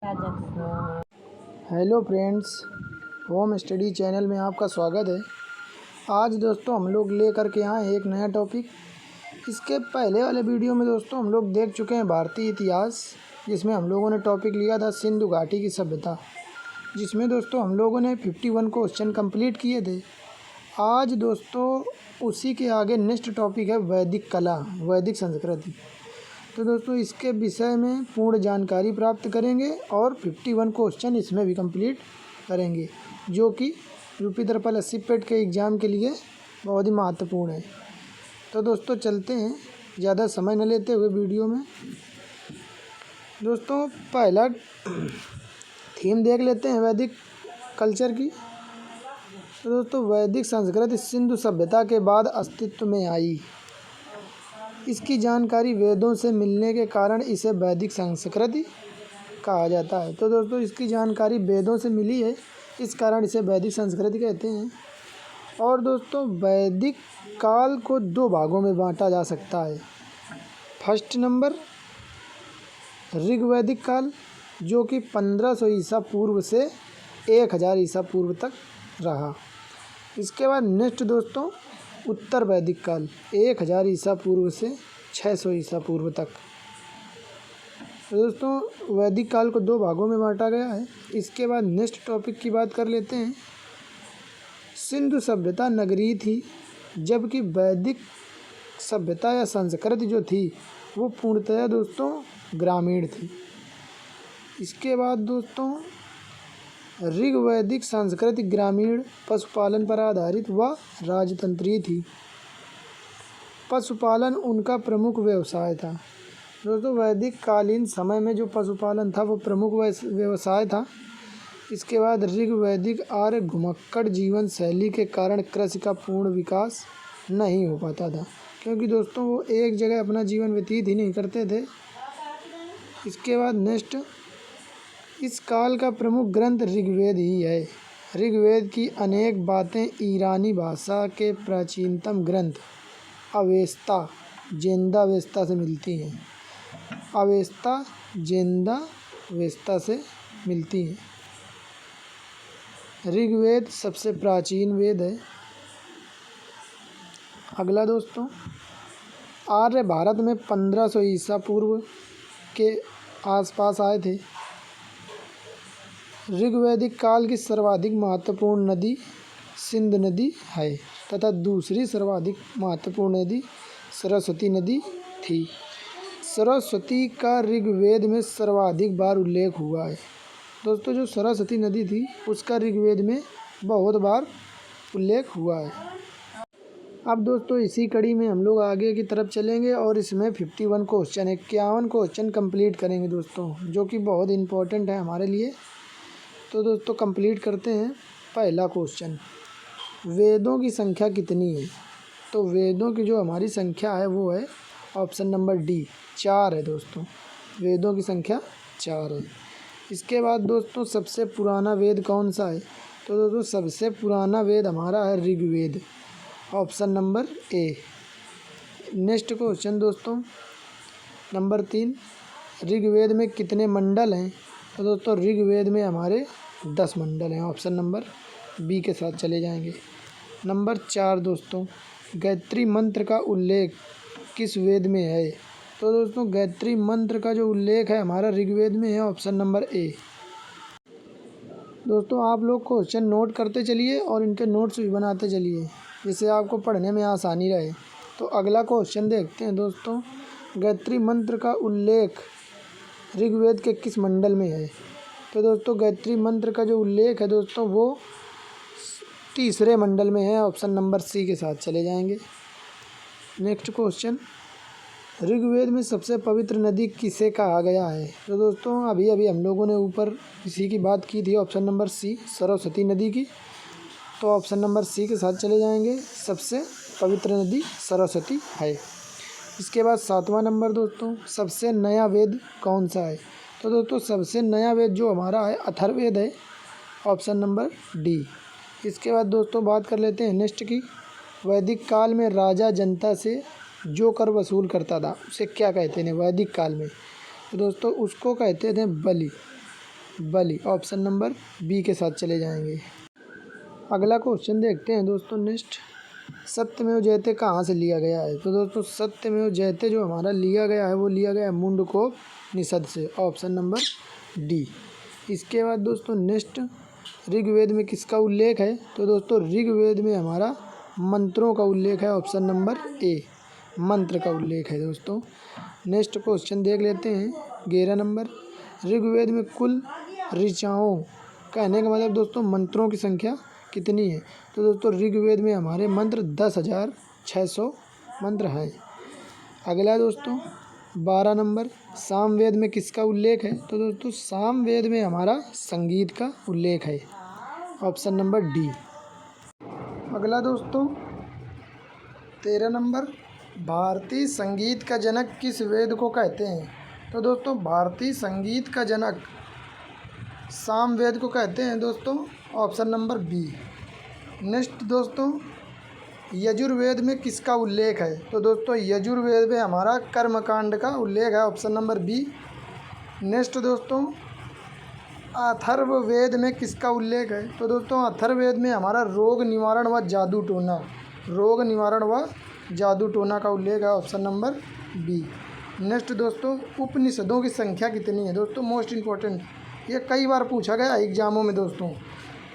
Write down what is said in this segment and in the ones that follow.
Hello friends, home study channel में आपका स्वागत है। आज दोस्तों हम लोग लेकर के आए एक नया टॉपिक। इसके पहले वाले वीडियो में दोस्तों हम लोग देख चुके हैं भारतीय इतिहास, जिसमें हम लोगों ने टॉपिक लिया था सिंधु घाटी की सभ्यता, जिसमें दोस्तों हम लोगों ने 51 क्वेश्चन कंप्लीट किए थे। आज दोस्तों उसी के आगे नेक्स्ट टॉपिक है वैदिक कला, वैदिक संस्कृति। तो दोस्तों इसके विषय में पूर्ण जानकारी प्राप्त करेंगे और 51 क्वेश्चन इसमें भी कंप्लीट करेंगे, जो कि यूपी तरपल 80 पेट के एग्ज़ाम के लिए बहुत ही महत्वपूर्ण है। तो दोस्तों चलते हैं, ज़्यादा समय न लेते हुए वीडियो में। दोस्तों पहला थीम देख लेते हैं वैदिक कल्चर की। तो दोस्तों वैदिक संस्कृति सिंधु सभ्यता के बाद अस्तित्व में आई। इसकी जानकारी वेदों से मिलने के कारण इसे वैदिक संस्कृति कहा जाता है। तो दोस्तों इसकी जानकारी वेदों से मिली है, इस कारण इसे वैदिक संस्कृति कहते हैं। और दोस्तों वैदिक काल को दो भागों में बांटा जा सकता है। फर्स्ट नंबर ऋग्वैदिक काल, जो कि 1500 ईसा पूर्व से 1000 ईसा पूर्व तक रहा। इसके बाद नेक्स्ट दोस्तों उत्तर वैदिक काल, 1000 ईसा पूर्व से 600 ईसा पूर्व तक। दोस्तों वैदिक काल को दो भागों में बांटा गया है। इसके बाद नेक्स्ट टॉपिक की बात कर लेते हैं। सिंधु सभ्यता नगरीय थी, जबकि वैदिक सभ्यता या संस्कृति जो थी वो पूर्णतया दोस्तों ग्रामीण थी। इसके बाद दोस्तों ऋग्वैदिक संस्कृति ग्रामीण, पशुपालन पर आधारित व राजतंत्रीय थी। पशुपालन उनका प्रमुख व्यवसाय था। दोस्तों वैदिक कालीन समय में जो पशुपालन था वो प्रमुख व्यवसाय था। इसके बाद ऋग्वैदिक आर्य घुमक्कड़ जीवन शैली के कारण कृषि का पूर्ण विकास नहीं हो पाता था, क्योंकि दोस्तों वो एक जगह अपना जीवन व्यतीत ही नहीं करते थे। इसके बाद नेक्स्ट, इस काल का प्रमुख ग्रंथ ऋग्वेद ही है। ऋग्वेद की अनेक बातें ईरानी भाषा के प्राचीनतम ग्रंथ अवेस्ता जेंदावेस्ता से मिलती हैं। अवेस्ता जेंदावेस्ता से मिलती हैं। ऋग्वेद सबसे प्राचीन वेद है। अगला दोस्तों, आर्य भारत में 1500 ईसा पूर्व के आसपास आए थे। ऋग्वैदिक काल की सर्वाधिक महत्वपूर्ण नदी सिंध नदी है तथा दूसरी सर्वाधिक महत्वपूर्ण नदी सरस्वती नदी थी। सरस्वती का ऋग्वेद में सर्वाधिक बार उल्लेख हुआ है। दोस्तों जो सरस्वती नदी थी उसका ऋग्वेद में बहुत बार उल्लेख हुआ है। अब दोस्तों इसी कड़ी में हम लोग आगे की तरफ चलेंगे और इसमें 51 क्वेश्चन 51 क्वेश्चन कंप्लीट करेंगे दोस्तों, जो कि बहुत इम्पोर्टेंट है हमारे लिए। तो दोस्तों कंप्लीट करते हैं। पहला क्वेश्चन, वेदों की संख्या कितनी है? तो वेदों की जो हमारी संख्या है वो है ऑप्शन नंबर डी, 4 है दोस्तों। वेदों की संख्या 4 है। इसके बाद दोस्तों सबसे पुराना वेद कौन सा है? तो दोस्तों सबसे पुराना वेद हमारा है Rigveda, option number A. Next question दोस्तों नंबर 3, ऋग्वेद में कितने मंडल हैं? तो दोस्तों ऋग्वेद में हमारे 10 मंडल हैं, ऑप्शन नंबर बी के साथ चले जाएंगे। नंबर 4 दोस्तों, गायत्री मंत्र का उल्लेख किस वेद में है? तो दोस्तों गायत्री मंत्र का जो उल्लेख है हमारा ऋग्वेद में है, ऑप्शन नंबर ए। दोस्तों आप लोग क्वेश्चन नोट करते चलिए और इनके नोट्स भी बनाते चलिए, जिससे आपको पढ़ने में आसानी रहे। तो अगला क्वेश्चन देखते हैं दोस्तों, गायत्री मंत्र का उल्लेख ऋग्वेद के किस मंडल में है? तो दोस्तों गायत्री मंत्र का जो उल्लेख है दोस्तों वो तीसरे मंडल में है, ऑप्शन नंबर सी के साथ चले जाएंगे। नेक्स्ट क्वेश्चन, ऋग्वेद में सबसे पवित्र नदी किसे कहा गया है? तो दोस्तों अभी अभी हम लोगों ने ऊपर इसी की बात की थी, ऑप्शन नंबर सी, सरस्वती नदी की। तो ऑप्शन नंबर सी के साथ चले जाएंगे, सबसे पवित्र नदी सरस्वती है। इसके बाद 7वां नंबर दोस्तों, सबसे नया वेद कौन सा है? तो दोस्तों सबसे नया वेद जो हमारा है अथर्ववेद है, ऑप्शन नंबर डी। इसके बाद दोस्तों बात कर लेते हैं नेक्स्ट की, वैदिक काल में राजा जनता से जो कर वसूल करता था उसे क्या कहते हैं वैदिक काल में? तो दोस्तों उसको कहते थे बलि। बलि। ऑप्शन नंबर बी के साथ चले जाएंगे। अगला क्वेश्चन देखते हैं दोस्तों नेक्स्ट। सत्यमेव जयते कहाँ से लिया गया है? तो दोस्तों सत्यमेव जयते जो हमारा लिया गया है वो लिया गया है मुंडकोपनिषद से। Option number D. इसके बाद दोस्तों नेक्स्ट, ऋग्वेद में किसका उल्लेख है? तो दोस्तों ऋग्वेद में हमारा मंत्रों का उल्लेख है। ऑप्शन नंबर ए, मंत्र का उल्लेख है दोस्तों। नेक्स्ट क्वेश्चन देख लेते हैं 11 नंबर। ऋग्वेद में कुल ऋचाओं, कहने का मतलब दोस्तों मंत्रों की संख्या कितनी है? तो दोस्तों ऋग्वेद में हमारे मंत्र 10,600 मंत्र हैं। अगला दोस्तों 12 नंबर, सामवेद में किसका उल्लेख है? तो दोस्तों सामवेद में हमारा संगीत का उल्लेख है। Option number D. अगला दोस्तों 13 नंबर, भारतीय संगीत का जनक किस वेद को कहते हैं? तो दोस्तों भारतीय संगीत का जनक सामवेद को कहते हैं दोस्तों। Option number B. नेक्स्ट दोस्तों, यजुर्वेद में किसका उल्लेख है? तो दोस्तों यजुर्वेद में हमारा कर्मकांड का उल्लेख है। Option number B. नेक्स्ट दोस्तों, अथर्ववेद में किसका उल्लेख है? तो दोस्तों अथर्ववेद में हमारा रोग निवारण व जादू टोना, रोग निवारण व जादू टोना का उल्लेख है। Option number B. नेक्स्ट दोस्तों, उपनिषदों की संख्या कितनी है? दोस्तों मोस्ट इम्पोर्टेंट, ये कई बार पूछा गया एग्जामों में दोस्तों।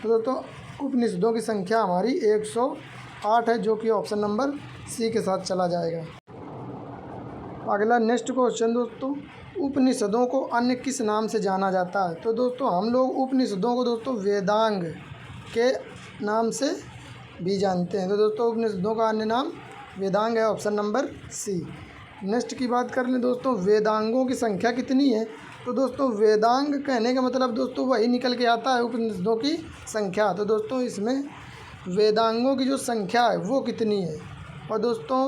तो दोस्तों उपनिषदों की संख्या हमारी 108 है, जो कि ऑप्शन नंबर सी के साथ चला जाएगा। अगला नेक्स्ट क्वेश्चन दोस्तों, उपनिषदों को अन्य किस नाम से जाना जाता है? तो दोस्तों हम लोग उपनिषदों को दोस्तों वेदांग के नाम से भी जानते हैं। तो दोस्तों उपनिषदों का अन्य नाम वेदांग है। ऑप्शन नंबर सी। नेक्स्ट की बात कर लें दोस्तों, वेदांगों की संख्या कितनी है? तो दोस्तों वेदांग कहने का मतलब दोस्तों वही निकल के आता है उपनिषदों की संख्या। तो दोस्तों इसमें वेदांगों की जो संख्या है वो कितनी है? और दोस्तों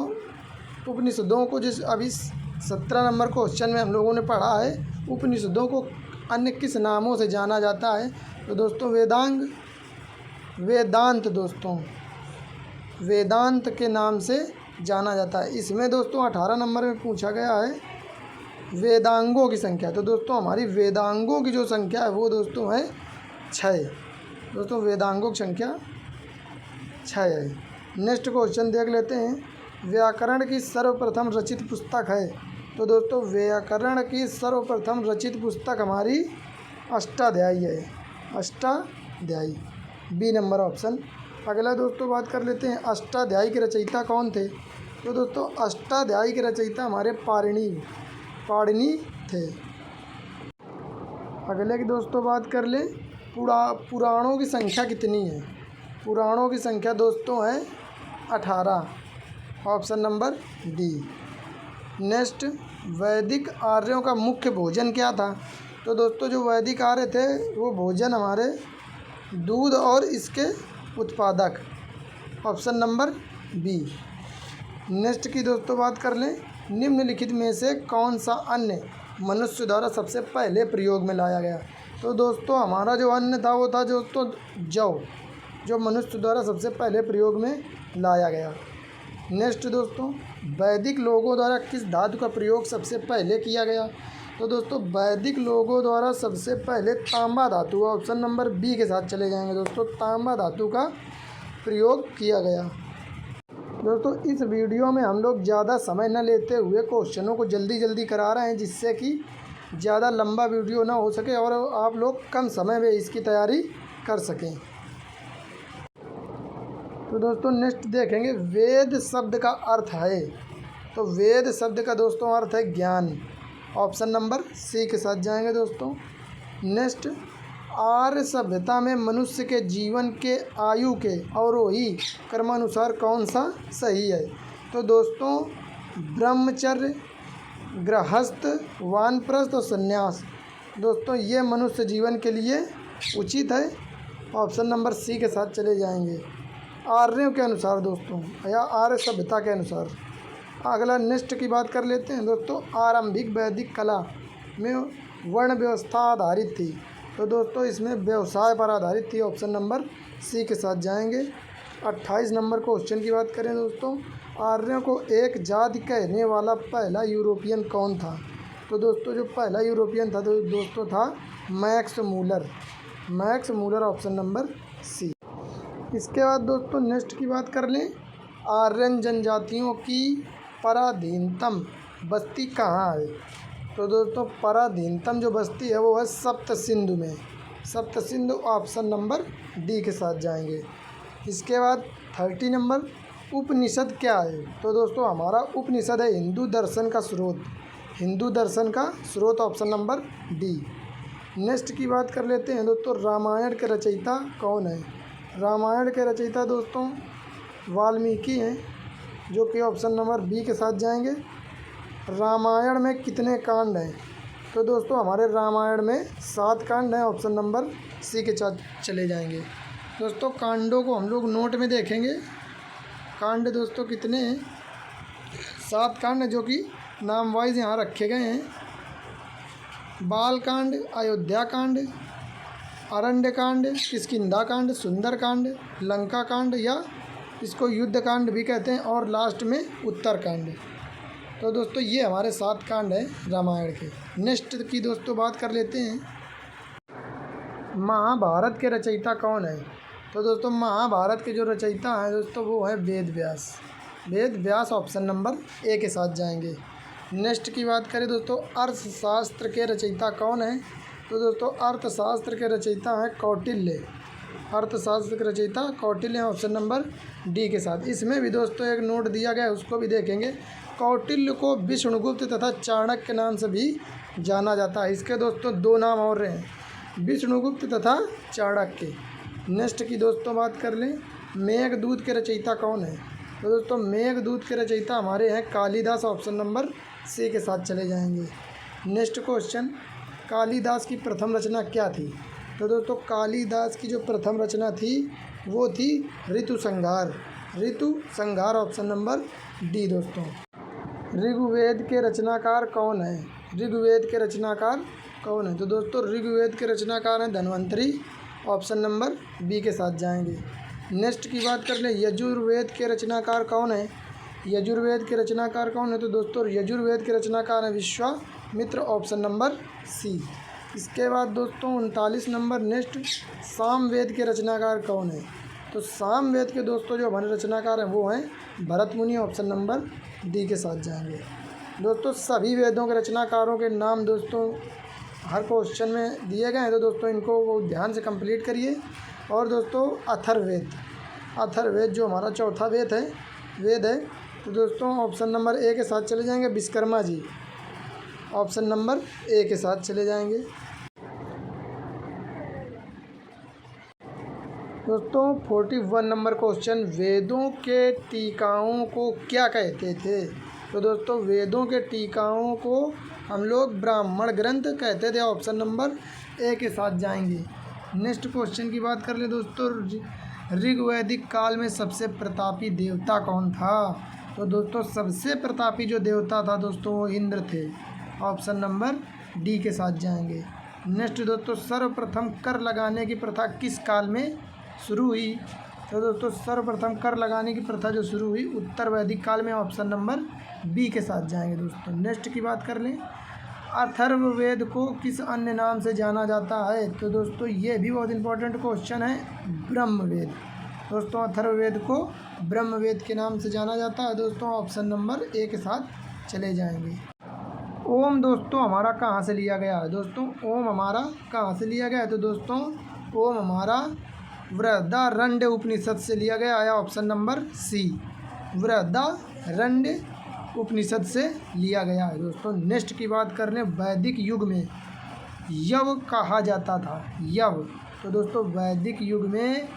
उपनिषदों को जिस अभी 17 नंबर क्वेश्चन में हम लोगों ने पढ़ा है, उपनिषदों को अन्य किस नामों से जाना जाता है? तो दोस्तों वेदांग, वेदांत दोस्तों वेदांत के नाम से जाना जाता है। इसमें दोस्तों 18 नंबर में पूछा गया है वेदांगों की संख्या। तो दोस्तों हमारी वेदांगों की जो संख्या है वो दोस्तों है 6। दोस्तों वेदांगों की संख्या 6 है। नेक्स्ट क्वेश्चन देख लेते हैं, व्याकरण की सर्वप्रथम रचित पुस्तक है? तो दोस्तों व्याकरण की सर्वप्रथम रचित पुस्तक हमारी अष्टाध्यायी है। Ashtadhyayi, B number option. अगला दोस्तों बात कर लेते हैं अष्टाध्यायी के रचयिता कौन थे? तो दोस्तों अष्टाध्यायी के रचयिता हमारे पाणिनि थे। अगले की दोस्तों बात कर ले, पुराणों की संख्या कितनी है? पुराणों की संख्या दोस्तों है 18। Option number D. नेक्स्ट, वैदिक आर्यों का मुख्य भोजन क्या था? तो दोस्तों जो वैदिक आर्य थे वो भोजन हमारे दूध और इसके उत्पादक। Option number B. नेक्स्ट की दोस्तों बात कर लें, निम्नलिखित में से कौन सा अन्न मनुष्य द्वारा सबसे पहले प्रयोग में लाया गया? तो दोस्तों हमारा जो अन्न था वो था दोस्तों जौ, जो मनुष्य द्वारा सबसे पहले प्रयोग में लाया गया। नेक्स्ट दोस्तों, वैदिक लोगों द्वारा किस धातु का प्रयोग सबसे पहले किया गया? तो दोस्तों वैदिक लोगों द्वारा सबसे पहले तांबा धातु, ऑप्शन नंबर बी के साथ चले जाएंगे दोस्तों, तांबा धातु का प्रयोग किया गया। दोस्तों इस वीडियो में हम लोग ज़्यादा समय न लेते हुए क्वेश्चनों को जल्दी जल्दी करा रहे हैं, जिससे कि ज़्यादा लंबा वीडियो ना हो सके और आप लोग कम समय में इसकी तैयारी कर सकें। तो दोस्तों नेक्स्ट देखेंगे, वेद शब्द का अर्थ है? तो वेद शब्द का दोस्तों अर्थ है ज्ञान। ऑप्शन नंबर सी के साथ जाएंगे दोस्तों। नेक्स्ट, आर्य सभ्यता में मनुष्य के जीवन के आयु के अवरोही क्रमानुसार कौन सा सही है? तो दोस्तों ब्रह्मचर्य, गृहस्थ, वानप्रस्थ और संन्यास दोस्तों ये मनुष्य जीवन के लिए उचित है। ऑप्शन नंबर सी के साथ चले जाएंगे आर्यों के अनुसार दोस्तों, या आर्य सभ्यता के अनुसार। अगला नेक्स्ट की बात कर लेते हैं दोस्तों, आरंभिक वैदिक कला में वर्ण व्यवस्था आधारित थी? तो दोस्तों इसमें व्यवसाय पर आधारित थी। ऑप्शन नंबर सी के साथ जाएंगे। 28 नंबर क्वेश्चन की बात करें दोस्तों, आर्यों को एक जाति कहने वाला पहला यूरोपियन कौन था? तो दोस्तों जो पहला यूरोपियन था तो दोस्तों था Max Muller. Max Muller option number C. इसके बाद दोस्तों नेक्स्ट की बात कर लें, आर्यन जनजातियों की पराधीनतम बस्ती कहाँ है? तो दोस्तों पराधीनतम जो बस्ती है वो है सप्त सिंधु में। सप्त सिंधु ऑप्शन नंबर डी के साथ जाएंगे। इसके बाद 30 नंबर, उपनिषद क्या है? तो दोस्तों हमारा उपनिषद है हिंदू दर्शन का स्रोत। हिंदू दर्शन का स्रोत ऑप्शन नंबर डी। नेक्स्ट की बात कर लेते हैं दोस्तों, रामायण के रचयिता कौन है? रामायण के रचयिता दोस्तों वाल्मीकि हैं, जो कि ऑप्शन नंबर बी के साथ जाएंगे। रामायण में कितने कांड हैं? तो दोस्तों हमारे रामायण में 7 कांड हैं, ऑप्शन नंबर सी के साथ चले जाएंगे। दोस्तों कांडों को हम लोग नोट में देखेंगे। कांड दोस्तों कितने हैं? 7 कांड जो कि नाम वाइज यहाँ रखे गए हैं। बाल कांड, अयोध्या कांड, अरण्य कांड, किष्किंधा कांड, सुंदर कांड, लंका कांड या इसको युद्ध कांड भी कहते हैं, और लास्ट में उत्तर कांड। तो दोस्तों ये हमारे 7 कांड हैं रामायण के। नेक्स्ट की दोस्तों बात कर लेते हैं, महाभारत के रचयिता कौन है? तो दोस्तों महाभारत के जो रचयिता हैं दोस्तों वो है वेद व्यास। वेद व्यास ऑप्शन नंबर ए के साथ जाएंगे। नेक्स्ट की बात करें दोस्तों, अर्थशास्त्र के रचयिता कौन है? तो दोस्तों अर्थशास्त्र के रचयिता हैं कौटिल्य। अर्थशास्त्र के रचयिता कौटिल्य ऑप्शन नंबर डी के साथ। इसमें भी दोस्तों एक नोट दिया गया है, उसको भी देखेंगे। कौटिल्य को विष्णुगुप्त तथा चाणक्य के नाम से भी जाना जाता है। इसके दोस्तों 2 नाम और हैं, विष्णुगुप्त तथा चाणक्य। नेक्स्ट की दोस्तों बात कर लें, मेघदूत के रचयिता कौन है? तो दोस्तों मेघदूत के रचयिता हमारे हैं कालिदास, ऑप्शन नंबर सी के साथ चले जाएंगे। नेक्स्ट क्वेश्चन, कालिदास की प्रथम रचना क्या थी? तो दोस्तों कालिदास की जो प्रथम रचना थी वो थी ऋतु संहार। ऋतु संहार ऑप्शन नंबर डी दोस्तों। ऋग्वेद के रचनाकार कौन है? ऋग्वेद के रचनाकार कौन है? तो दोस्तों ऋग्वेद के रचनाकार हैं धन्वंतरी, ऑप्शन नंबर बी के साथ जाएंगे। नेक्स्ट की बात कर ले, यजुर्वेद के रचनाकार कौन है? यजुर्वेद के रचनाकार कौन है? तो दोस्तों यजुर्वेद के रचनाकार हैं विश्वामित्र, ऑप्शन नंबर सी। इसके बाद दोस्तों 39 नंबर, नेक्स्ट सामवेद के रचनाकार कौन है? तो सामवेद के दोस्तों जो हमारे रचनाकार हैं वो हैं भरत मुनि, ऑप्शन नंबर डी के साथ जाएंगे। दोस्तों सभी वेदों के रचनाकारों के नाम दोस्तों हर क्वेश्चन में दिए गए हैं, तो दोस्तों इनको वो ध्यान से कंप्लीट करिए। और दोस्तों अथर्ववेद, अथर्ववेद जो हमारा चौथा वेद है, तो दोस्तों ऑप्शन नंबर ए के साथ चले जाएंगे, विश्वकर्मा जी, ऑप्शन नंबर ए के साथ चले जाएंगे। दोस्तों 41 नंबर क्वेश्चन, वेदों के टीकाओं को क्या कहते थे? तो दोस्तों वेदों के टीकाओं को हम लोग ब्राह्मण ग्रंथ कहते थे, ऑप्शन नंबर ए के साथ जाएंगे। नेक्स्ट क्वेश्चन की बात कर ले दोस्तों, ऋग्वैदिक काल में सबसे प्रतापी देवता कौन था? तो दोस्तों सबसे प्रतापी जो देवता था दोस्तों वो इंद्र थे, ऑप्शन नंबर डी के साथ जाएंगे। नेक्स्ट दोस्तों, सर्वप्रथम कर लगाने की प्रथा किस काल में शुरू हुई? तो दोस्तों सर्वप्रथम कर लगाने की प्रथा जो शुरू हुई उत्तर वैदिक काल में, ऑप्शन नंबर बी के साथ जाएंगे दोस्तों। नेक्स्ट की बात कर लें, अथर्ववेद को किस अन्य नाम से जाना जाता है? तो दोस्तों ये भी बहुत इंपॉर्टेंट क्वेश्चन है, ब्रह्मवेद। दोस्तों अथर्ववेद को ब्रह्मवेद के नाम से जाना जाता है दोस्तों, ऑप्शन नंबर ए के साथ चले जाएंगे। ओम दोस्तों हमारा कहाँ से लिया गया है? दोस्तों ओम हमारा कहाँ से लिया गया है? तो दोस्तों ओम हमारा बृहदारण्य उपनिषद से लिया गया है, ऑप्शन नंबर सी, बृहदारण्य उपनिषद से लिया गया है दोस्तों। नेक्स्ट की बात कर लें, वैदिक युग में यव कहा जाता था, यव। तो दोस्तों वैदिक युग में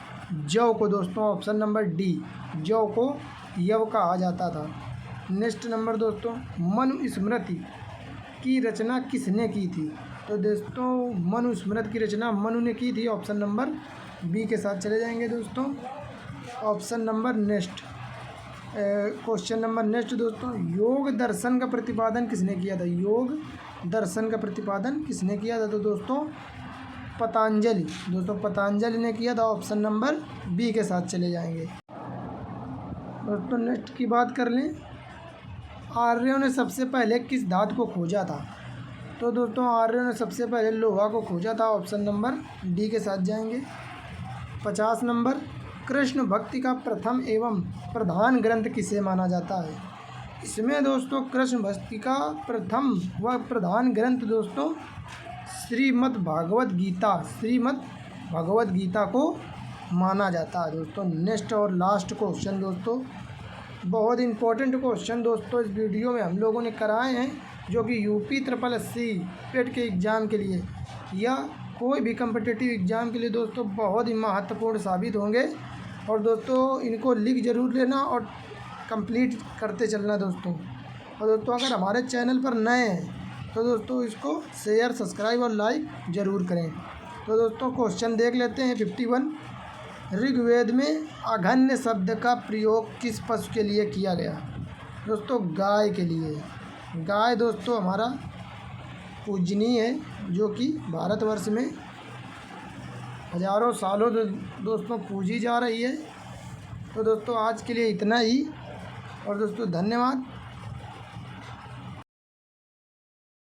जव को दोस्तों ऑप्शन नंबर डी, जव को यव कहा जाता था। नेक्स्ट नंबर दोस्तों, मनुस्मृति की रचना किसने की थी? तो दोस्तों मनुस्मृति की रचना मनु ने की थी, ऑप्शन नंबर बी के साथ चले जाएंगे दोस्तों। Option number next question number next दोस्तों, योग दर्शन का प्रतिपादन किसने किया था? योग दर्शन का प्रतिपादन किसने किया था? तो दोस्तों पतंजलि, दोस्तों पतंजलि ने किया था, ऑप्शन नंबर बी के साथ चले जाएंगे दोस्तों। नेक्स्ट की बात कर लें, आर्यों ने सबसे पहले किस धातु को खोजा था? तो दोस्तों आर्यों ने सबसे पहले लोहा को खोजा था, ऑप्शन नंबर डी के साथ जाएंगे। 50 नंबर, कृष्ण भक्ति का प्रथम एवं प्रधान ग्रंथ किसे माना जाता है? इसमें दोस्तों कृष्ण भक्ति का प्रथम व प्रधान ग्रंथ दोस्तों श्रीमद् भागवत गीता को माना जाता है दोस्तों। नेक्स्ट और लास्ट क्वेश्चन दोस्तों, बहुत इंपॉर्टेंट क्वेश्चन दोस्तों इस वीडियो में हम लोगों ने कराए हैं, जो कि यूपी SSSC पेट के एग्ज़ाम के लिए या कोई भी कम्पिटिटिव एग्ज़ाम के लिए दोस्तों बहुत ही महत्वपूर्ण साबित होंगे। और दोस्तों इनको लिख ज़रूर लेना और कंप्लीट करते चलना दोस्तों। और दोस्तों अगर हमारे चैनल पर नए हैं तो दोस्तों इसको शेयर, सब्सक्राइब और लाइक ज़रूर करें। तो दोस्तों क्वेश्चन देख लेते हैं। 51, ऋग्वेद में अघन्य शब्द का प्रयोग किस पशु के लिए किया गया? दोस्तों गाय के लिए। गाय दोस्तों हमारा पूजनीय है, जो कि भारतवर्ष में हज़ारों सालों दोस्तों पूजी जा रही है। तो दोस्तों आज के लिए इतना ही, और दोस्तों धन्यवाद।